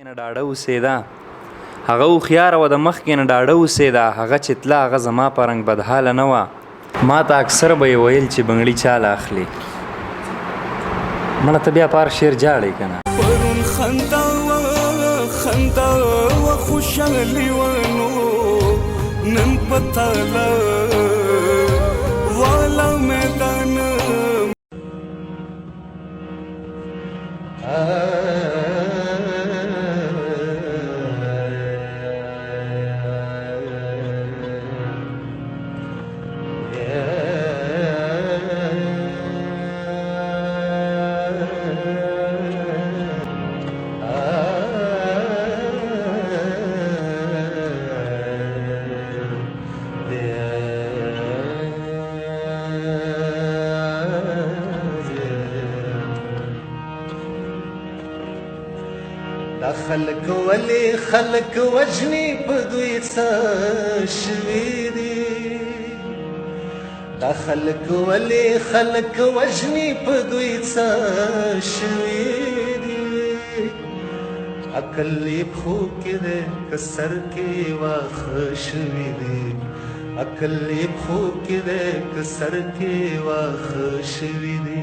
نه ډاډه اوسېده هغه هوښیاره وه د مخکې نه ډاډه اوسېده هغه چې تله هغه زما په رنګ بدحاله نه وه ما ته اکثر به یې ویل چې بنګړي چاله اخلي مړه ته بیا په هر شعر جاړې که نه پرون خندا وه خوشحالي وه نو نن په تاله والا میدان دا خلق ولی خلق وجنی په دوی څه شوي دي دا خلق ولی خلق وجنی په دوی څه شوي دي عقل یې پښو کې دی که سر کې واښه شوي دي عقل یې پښو کې دی که سر کې واښه شوي دي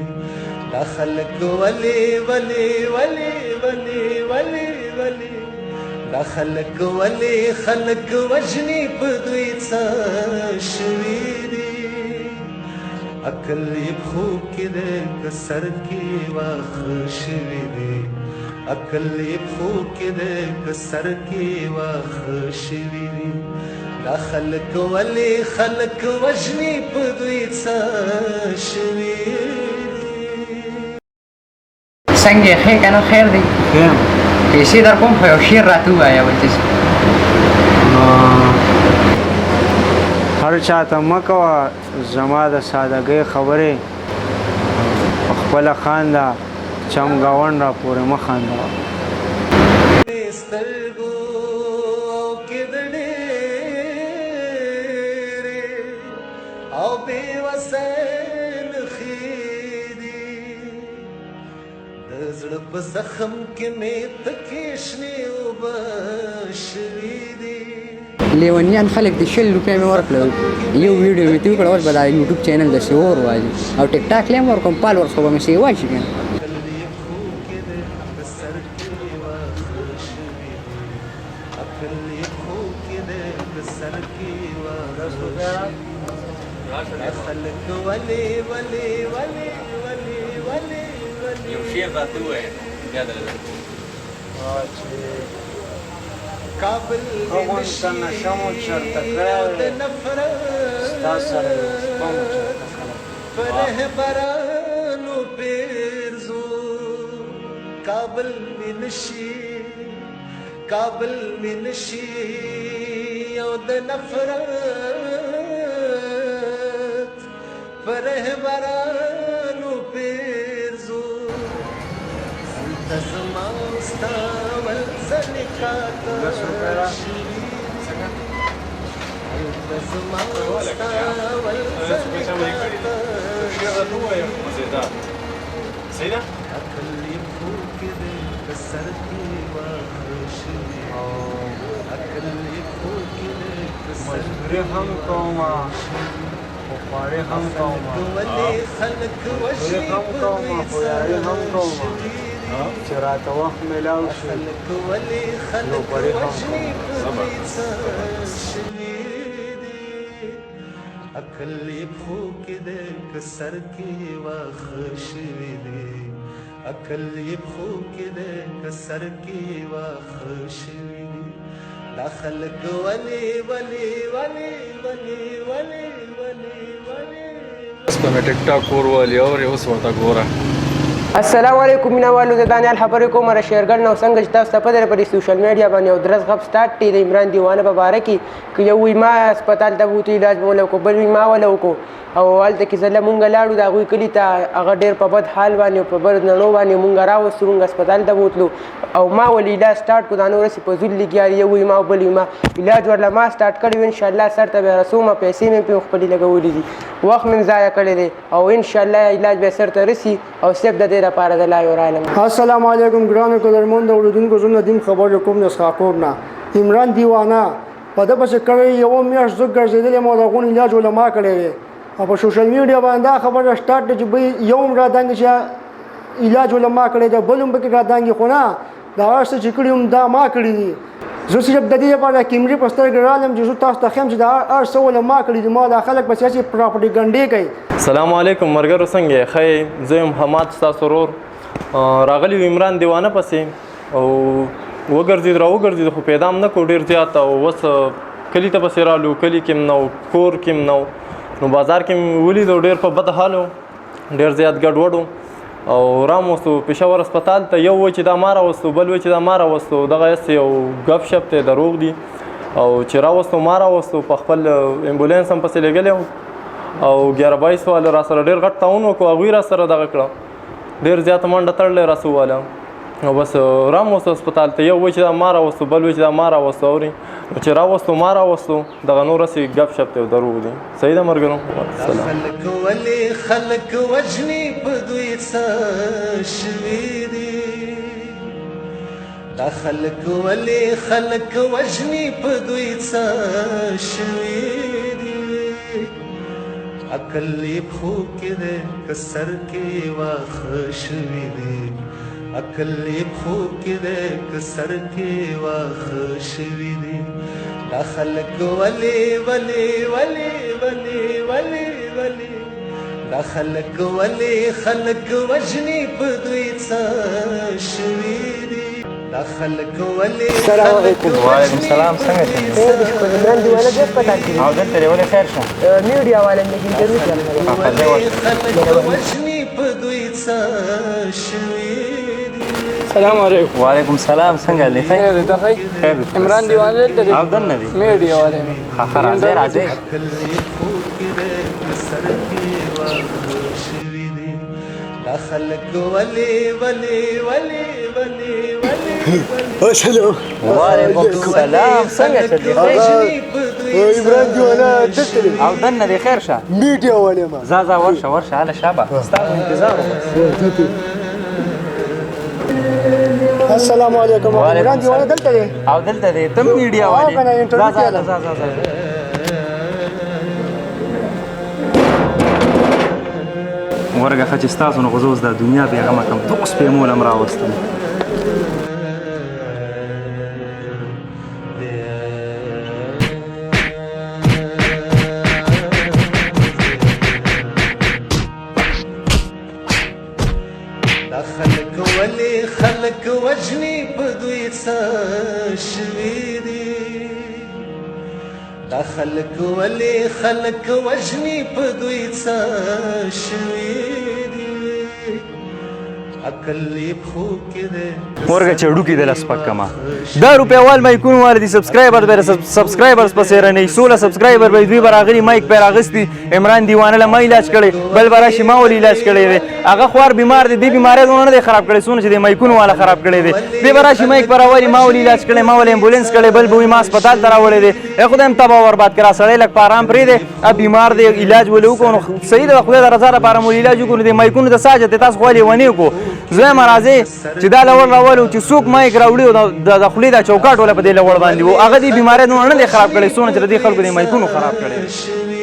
دا خلق ولی ولی ولی ولی ولی ولی دا خلق ولی خلق وجنی په دوی څه شوي دي عقل یې پښو کې دی که سر کې واښه شوي دي عقل یې پښو کې دی که سر کې واښه شوي دي دا خلق ولی خلق وجنی په دوی څه شوي دي څنګه ښه که نه خیر دی پیسې در کوم خو یو شعر راته ووایه ورپسې هر چاته مه کوه زما د سادګۍ خبرې په خپله خانده چمګاون را پورې مه خاندوه او بې وسایل خیدي د زړه په زخم کې مې تکې شنې اوبه شوي دي لیونیان خلک د 20 روپۍ مې ورکړل یو ویډیو مې ترې وکړه اوس به دا یوټیوب چینل داسې وروالي او ټیک ټاک لی هم ورکړم فالورس خو به مې سیوا شي که نه خلق ولی ولی ولی ولی ولی ولی یو شعر راته ووایه بیا درته کابل هغونته نشه مو چېرته کړی ستا سره یو شپه مو چېرته کړی په رهبرانو پیرزو کابل مې نشي کابل مې نشي او د نفرت په رهبرانو پیرزو هلته زما ستا ولزلې کاته هلته زما ستا ولزلې کاته عقل یې پښو کې دی که سر کې واښه شوي عقل یې پښو کې دی که سر مزدوري هم کومه خو خواري هم کومه خلق مزدوري هم کومه خواري هم کومه چې راته وخت میلاو شي نو خواري هم کومه عقل یې پښو کې دی که سر کې واښه شوي دي عقل یې پښو کې دی که سر کې واښه شوي دي دا خلق ولی ولی ولی ولی ولی ولی ولی بس په مې ټیک ټاک ورولي او اوس ورته ګوره السلام علیکم مینوالو زه دانیال خبرې کوم را شیرګل نو څنګه چې تاسو ته پته ده په سوشل میډیا باندې یو درس غب سټارټ دی د عمران دیوانه په باره کې که یو وایي ما هسپتال ته بوتو علاج به ولې وکړو بل وایي ما ولې وکړو او هلته کې زله مونږ لاړو د هغوی کلي ته هغه ډېر په بد حال باندې په بد نړو باندې مونږ راوستو مونږ هسپتال ته بوتلو او ما ول علاج سٹارټ کو دا نور سي په زول لګیا یو وي ما بل وي ما علاج ورله ما سٹارټ کړی ان شاء الله سر ته به رسومه پیسې مې په خپل لګولې دي وخت مې ضایع کړی دی او ان شاء الله علاج به سر ته رسي او صرف د دې لپاره د لا یو عالم. السلام علیکم ګرانو قدرمن د اوریدونکو زه ندیم خبر کوم د اسحاقوب نه. عمران دیوانه په دغه څه کړی یو میاشت زه ګرځېدلې مو د غون علاج علما کړی دی او په سوشل میډیا باندې خبره سٹارټ چې به یو را دانګ چې علاج علما کړی دی بل هم پکې را دانګ خو نه دا څه چې کړی هم دا ما کړی دي. زه صرف د دې لپاره کیمرې په سترګې رالم چې زه تاسو ته ښیم چې دا هر څه علما کړي دي ما دا خلک په سیاسي پراپاګانډې کوي. السلام علیکم مرګرو څنګه یې ښه زه یم حماد ستاسو ورور راغلی و عمران دیوانه پسې او وګرځېد خو پیدا هم نه کړو ډېر زیات او اوس کلي ته پسې رالو کلي کې هم نه و کور کې هم نه و نو بازار کې مې ولید ډېر په بد حال و ډېر زیات ګډوډ و او راوستو پېښور هسپتال ته یو وایي چې دا ما راوستو بل وایي چې دا ما راوستو دغه هسې یو ګپ شپ دی دروغ دي او چې راوستو ما راوستو په خپل امبولانس هم پسې لېږلی او 11-22 واله را سره ډېر غټ تعاون وکړو هغوی را سره دغه کړه ډېر زیاته منډه تړلی راسو واله نو بس راوستو هسپتال ته یو وایي چې دا ما راوستو بل وایي چې دا ما راوستو اوري چې راوستو ما راوستو دغه نور هسې ګپ شپ دی دروغ دي صحیح ده ملګرو خلک ولې خلک وژني په دوی څه شوي دي دا خلک ولې خلک وژني په دوی څه شوي دي عقل یې پښو کې دی که سر کې واښه شوي دي عقل یې پښو کې دی که سر کې واښه شوي دي دا خلک ولې دا خلک ولې خلک وژني په دوی څه شوي دي دا خلک ولې السلام علیکم. وعلیکم السلام څنګه ته عمران دیوانه ډېر پتا کړی او دلته دی ولې خیر شه میډیا والے مې انټرویو کړی خلک وژني په دوی څه شوي دي. السلام علیکم. وعلیکم السلام څنګه دی خیر ته ښه خیر عمران دیوانه دلته او دننه دی میډیا والے ها راځي راځي عقل یې پښو کې دی که سر کې واښه شوي دي دا خلک ولې وعلیکم السلام څنګه ته دی عمران دیوانه دلته دی او دننه دی خیر شه میډیا والے ما ځه ورشه هله شابه ستاسو انتظار وکړه. السلام علیکم عمران دیوانه دلته دی او دلته دی تم میډیا والے کنه انټرویو کړه ورګه خچ ستاسو نو غوځوس د دنیا بیغمه کم تو اوس په مول امر راوستل دا خلک ولې خلک وژني په دوی څه شوي دي دا خلک ولې خلک وژني په دوی څه شوي دي عقل یې پښو کې دی ورګه چړو کې د لاس پکما دا روپیوال مایکون والدي سبسکرایبر به سبسکرایبرز پسې رنه 16 سبسکرایبر به دوی براغلي مایک پر اغستی عمران دیوانه له ما علاج کړي بل براشي ما ول علاج کړي دی هغه خوار بیمار دی بیماری نه دی خراب کړي سونه چې د مایکون والا خراب کړي دی دی براشي مایک پر اوري ما ول علاج کړي ما ول امبولانس کړي بل به ما هسپتال ته راوړي دی خدایم تبا برباد کړه سړی لک پارام پرې دی ا بیمار دی علاج ولو کو صحیح د خدای د رضا لپاره مول علاج کو دی مایکون د ساجت تاسو خولي ونی کو زه مرزه چې دا لور راولو چې څوک مایک راوړي د خولي د چوکاټ ولا په دې لور باندې وو هغه دی بیماری نه خراب کړي سونه چې د خلکو د مایکونو خراب کړي